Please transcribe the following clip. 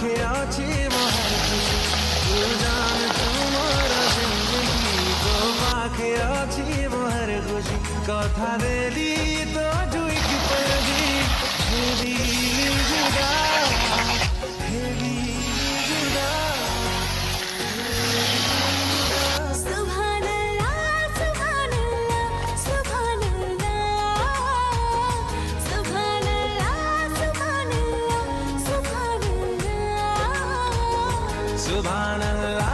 পাখে আছি মহার খুশি তু জান তোমার জিন্দগি তো পাখে আছি মহার খুশি কথা দেলি তো জুই কি পড়বি হেলি জুদা হেলি জুদা सुभान अल्लाह सुभान अल्लाह सुभान अल्लाह सुभान अल्लाह सुभान अल्लाह सुभान अल्लाह सुभान अल्लाह